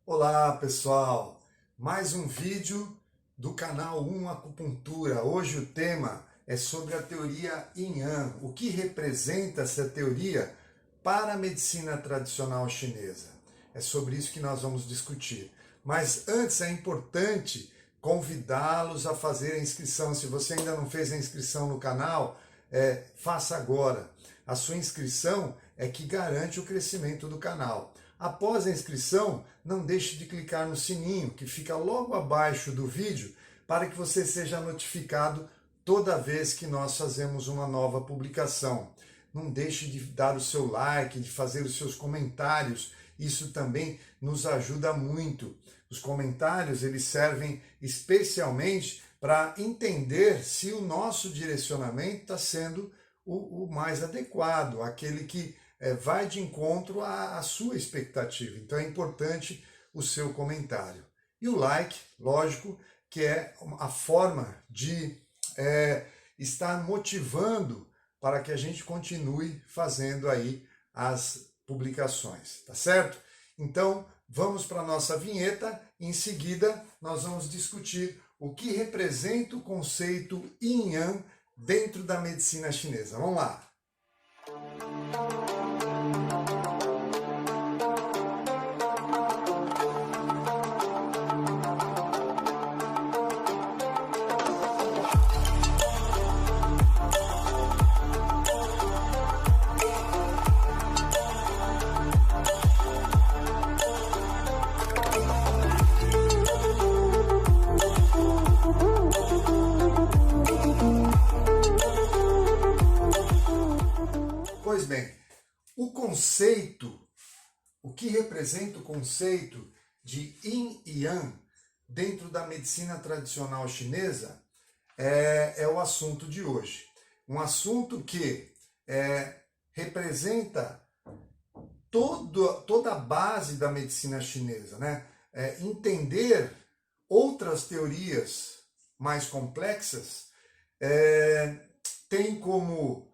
Olá pessoal, mais um vídeo do canal 1 Acupuntura. Hoje o tema é sobre a teoria Yin Yang, o que representa essa teoria para a medicina tradicional chinesa. É sobre isso que nós vamos discutir. Mas antes é importante convidá-los a fazer a inscrição. Se você ainda não fez a inscrição no canal, faça agora. A sua inscrição é que garante o crescimento do canal. Após a inscrição, não deixe de clicar no sininho, que fica logo abaixo do vídeo, para que você seja notificado toda vez que nós fazemos uma nova publicação. Não deixe de dar o seu like, de fazer os seus comentários, isso também nos ajuda muito. Os comentários, eles servem especialmente para entender se o nosso direcionamento está sendo o mais adequado, aquele que vai de encontro à sua expectativa. Então é importante o seu comentário. E o like, lógico, que é a forma de estar motivando para que a gente continue fazendo aí as publicações, tá certo? Então vamos para a nossa vinheta, em seguida nós vamos discutir o que representa o conceito Yin Yang dentro da medicina chinesa. Vamos lá! Pois bem, o que representa o conceito de Yin e Yang dentro da medicina tradicional chinesa é o assunto de hoje. Um assunto que representa toda a base da medicina chinesa, né? Entender outras teorias mais complexas tem como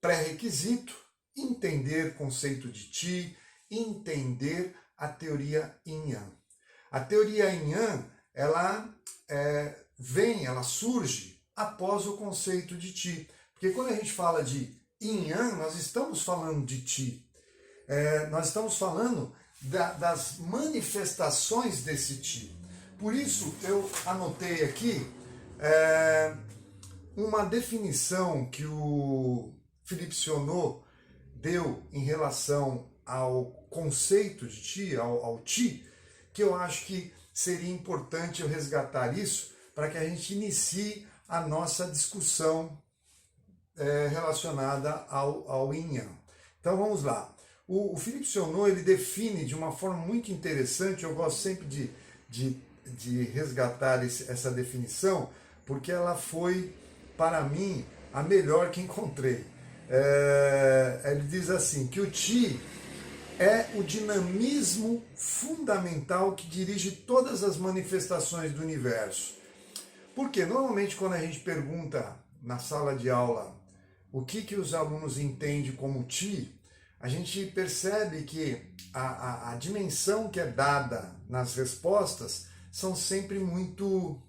pré-requisito entender o conceito de Qi, entender a teoria Yin Yang. A teoria Yin Yang, ela surge após o conceito de Qi. Porque quando a gente fala de Yin Yang, nós estamos falando de Qi. Nós estamos falando das manifestações desse Qi. Por isso eu anotei aqui uma definição que o Philippe Sionneau deu em relação ao conceito de Qi, ao Qi, que eu acho que seria importante eu resgatar isso para que a gente inicie a nossa discussão relacionada ao Yin Yang. Então vamos lá. O Philippe Sionneau, ele define de uma forma muito interessante, eu gosto sempre de resgatar essa definição, porque ela foi, para mim, a melhor que encontrei. Ele diz assim, que o Qi é o dinamismo fundamental que dirige todas as manifestações do universo. Porque normalmente quando a gente pergunta na sala de aula o que os alunos entendem como Qi, a gente percebe que a dimensão que é dada nas respostas são sempre muito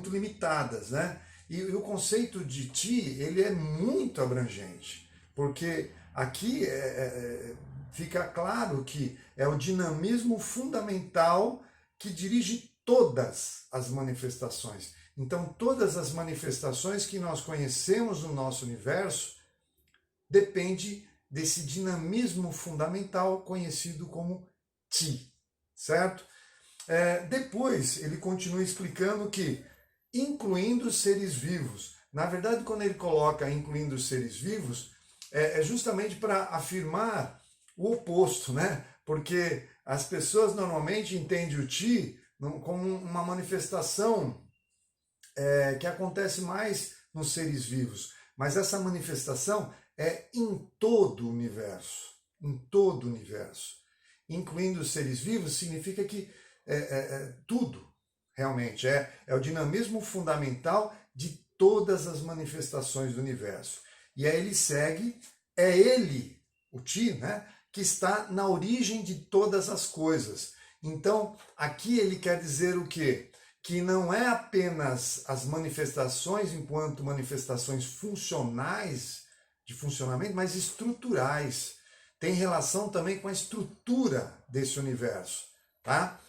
limitadas, né? E o conceito de Qi, ele é muito abrangente, porque aqui fica claro que é o dinamismo fundamental que dirige todas as manifestações. Então, todas as manifestações que nós conhecemos no nosso universo depende desse dinamismo fundamental conhecido como Qi, certo? Depois, ele continua explicando que incluindo os seres vivos. Na verdade, quando ele coloca incluindo os seres vivos, é justamente para afirmar o oposto, né? Porque as pessoas normalmente entendem o Qi como uma manifestação que acontece mais nos seres vivos. Mas essa manifestação é em todo o universo. Em todo o universo. Incluindo os seres vivos significa que tudo. Realmente, é o dinamismo fundamental de todas as manifestações do universo. E aí ele segue, é ele, o Qi, né, que está na origem de todas as coisas. Então, aqui ele quer dizer o quê? Que não é apenas as manifestações enquanto manifestações funcionais, de funcionamento, mas estruturais. Tem relação também com a estrutura desse universo, tá?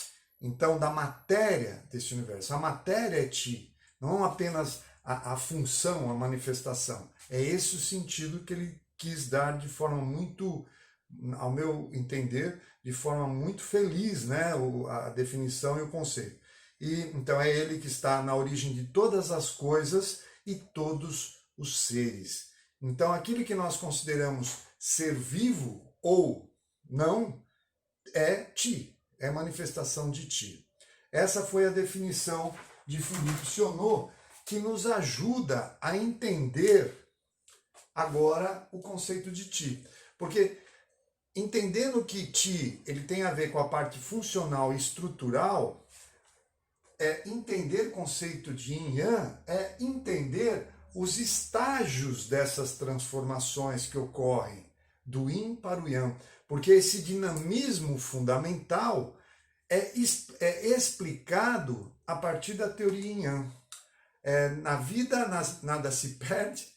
Então, da matéria desse universo. A matéria é ti, não apenas a função, a manifestação. É esse o sentido que ele quis dar de forma muito, ao meu entender, de forma muito feliz, né? A definição e o conceito. E então é ele que está na origem de todas as coisas e todos os seres. Então aquilo que nós consideramos ser vivo ou não é ti, é manifestação de ti. Essa foi a definição de Philippe Sionneau, que nos ajuda a entender agora o conceito de ti. Porque entendendo que ti ele tem a ver com a parte funcional e estrutural, entender o conceito de yin yang é entender os estágios dessas transformações que ocorrem do yin para o yang. Porque esse dinamismo fundamental é explicado a partir da teoria yin yang. Na vida nada se perde,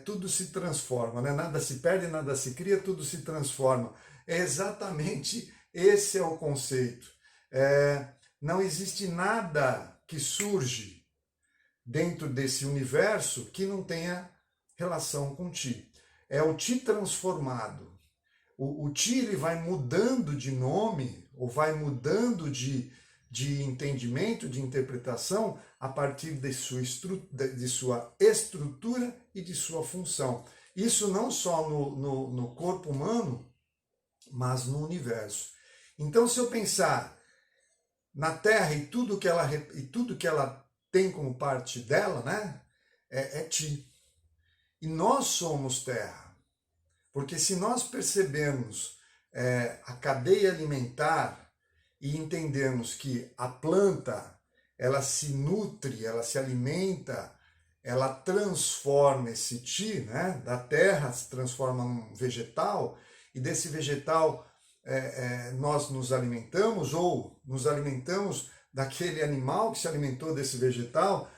tudo se transforma, né? Nada se perde, nada se cria, tudo se transforma. É exatamente esse é o conceito. Não existe nada que surge dentro desse universo que não tenha relação com ti. É o ti transformado. O ti ele vai mudando de nome, ou vai mudando de entendimento, de interpretação, a partir de sua estrutura e de sua função. Isso não só no corpo humano, mas no universo. Então, se eu pensar na Terra e tudo que ela tem como parte dela, né, é ti. E nós somos Terra. Porque se nós percebermos a cadeia alimentar e entendermos que a planta, ela se nutre, ela se alimenta, ela transforma esse ti, né, da terra, se transforma num vegetal, e desse vegetal nós nos alimentamos, ou nos alimentamos daquele animal que se alimentou desse vegetal,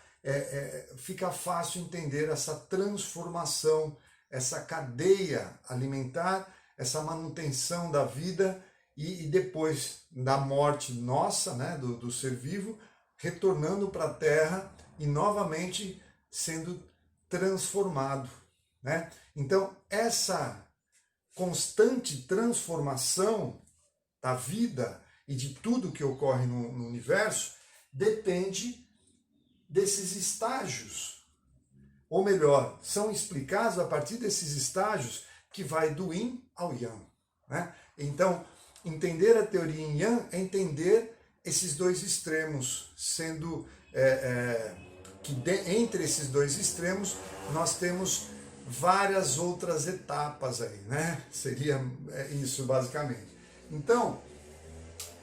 fica fácil entender essa transformação, essa cadeia alimentar, essa manutenção da vida e depois da morte nossa, né, do ser vivo, retornando para a Terra e novamente sendo transformado, né? Então, essa constante transformação da vida e de tudo que ocorre no universo depende desses estágios. Ou melhor, são explicados a partir desses estágios que vai do yin ao yang, né? Então, entender a teoria yin yang é entender esses dois extremos, sendo entre esses dois extremos nós temos várias outras etapas aí, né? Seria isso basicamente. Então,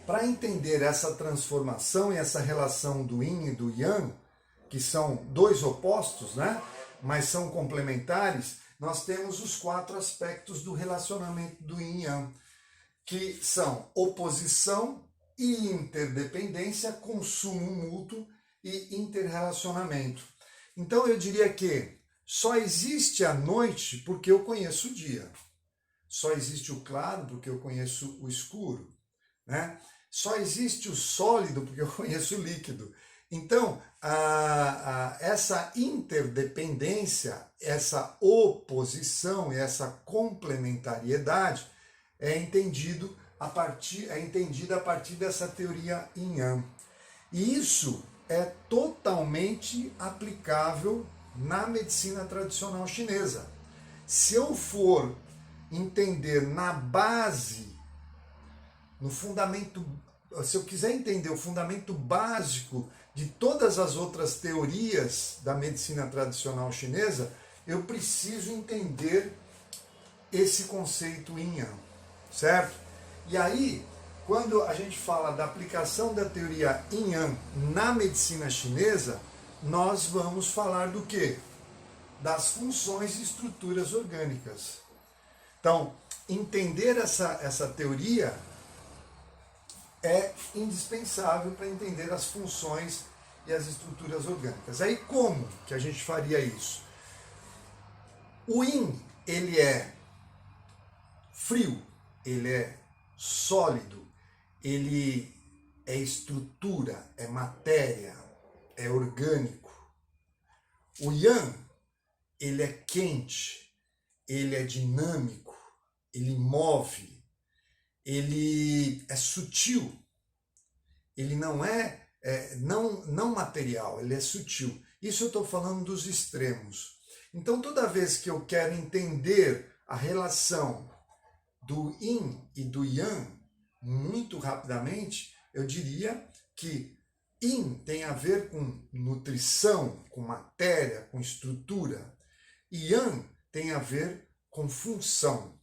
para entender essa transformação e essa relação do yin e do yang, que são dois opostos, né? Mas são complementares, nós temos os 4 aspectos do relacionamento do yin e yang, que são oposição e interdependência, consumo mútuo e interrelacionamento. Então eu diria que só existe a noite porque eu conheço o dia. Só existe o claro porque eu conheço o escuro, né? Só existe o sólido porque eu conheço o líquido. Então, essa interdependência, essa oposição e essa complementariedade é entendida a partir dessa teoria yin yang. E isso é totalmente aplicável na medicina tradicional chinesa. Se eu for entender na base, no fundamento, se eu quiser entender o fundamento básico de todas as outras teorias da medicina tradicional chinesa, eu preciso entender esse conceito yin yang, certo? E aí, quando a gente fala da aplicação da teoria yin yang na medicina chinesa, nós vamos falar do quê? Das funções e estruturas orgânicas. Então, entender essa teoria é indispensável para entender as funções e as estruturas orgânicas. Aí como que a gente faria isso? O Yin, ele é frio, ele é sólido, ele é estrutura, é matéria, é orgânico. O Yang, ele é quente, ele é dinâmico, ele move, ele é sutil, ele não não material, ele é sutil. Isso eu estou falando dos extremos. Então, toda vez que eu quero entender a relação do Yin e do Yang, muito rapidamente, eu diria que Yin tem a ver com nutrição, com matéria, com estrutura, e Yang tem a ver com função,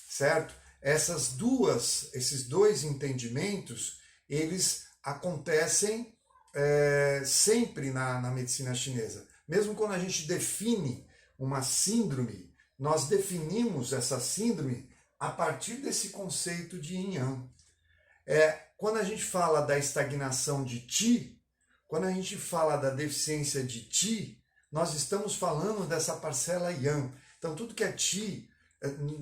certo? Esses dois entendimentos, eles acontecem sempre na medicina chinesa. Mesmo quando a gente define uma síndrome, nós definimos essa síndrome a partir desse conceito de Yin-Yang. Quando a gente fala da estagnação de Qi, quando a gente fala da deficiência de Qi, nós estamos falando dessa parcela Yang. Então, tudo que é Qi,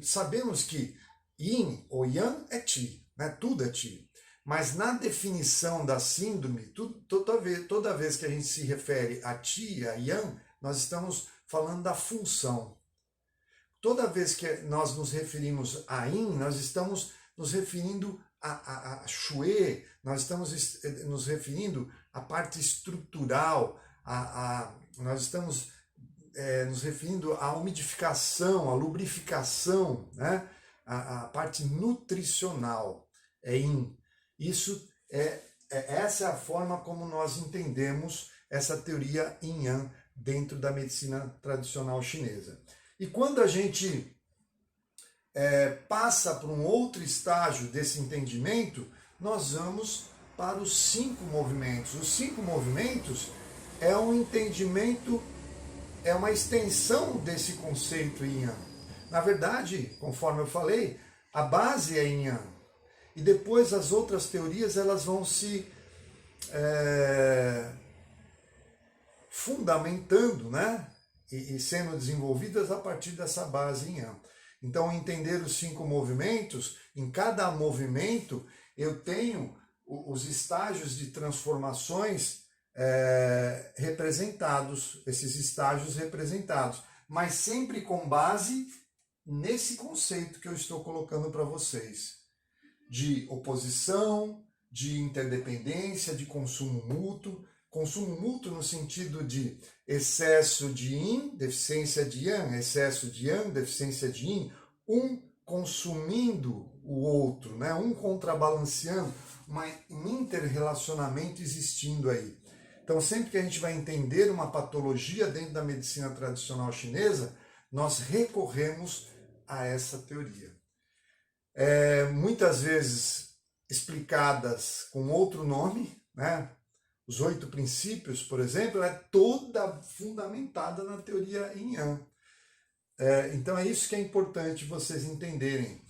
sabemos que Yin ou Yang é Qi, né? Tudo é Qi. Mas na definição da síndrome, toda vez que a gente se refere a Qi, a Yang, nós estamos falando da função. Toda vez que nós nos referimos a Yin, nós estamos nos referindo a Shui, nós estamos nos referindo à parte estrutural, nós estamos nos referindo à umidificação, à lubrificação, né? A parte nutricional é Yin. Essa é a forma como nós entendemos essa teoria Yin-Yang dentro da medicina tradicional chinesa. E quando a gente passa para um outro estágio desse entendimento, nós vamos para os 5 movimentos. Os 5 movimentos é um entendimento, é uma extensão desse conceito Yin-Yang. Na verdade, conforme eu falei, a base é Yin-Yang. E depois as outras teorias elas vão se fundamentando, né? E sendo desenvolvidas a partir dessa base Yin-Yang. Então, entender os 5 movimentos, em cada movimento eu tenho os estágios de transformações representados, esses estágios representados, mas sempre com base nesse conceito que eu estou colocando para vocês, de oposição, de interdependência, de consumo mútuo no sentido de excesso de Yin, deficiência de Yang, excesso de Yang, deficiência de Yin, um consumindo o outro, né? Um contrabalanceando, um interrelacionamento existindo aí. Então, sempre que a gente vai entender uma patologia dentro da medicina tradicional chinesa, nós recorremos a essa teoria. Muitas vezes explicadas com outro nome, né? Os 8 princípios, por exemplo, é toda fundamentada na teoria Yin-Yang. Então é isso que é importante vocês entenderem,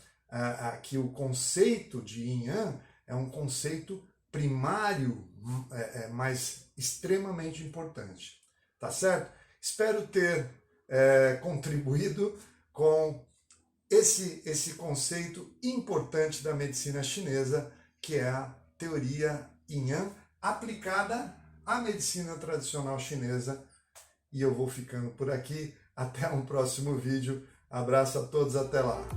que o conceito de Yin-Yang é um conceito primário, mas extremamente importante. Tá certo? Espero ter contribuído com esse conceito importante da medicina chinesa, que é a teoria Yin-Yang, aplicada à medicina tradicional chinesa. E eu vou ficando por aqui. Até um próximo vídeo. Abraço a todos, até lá.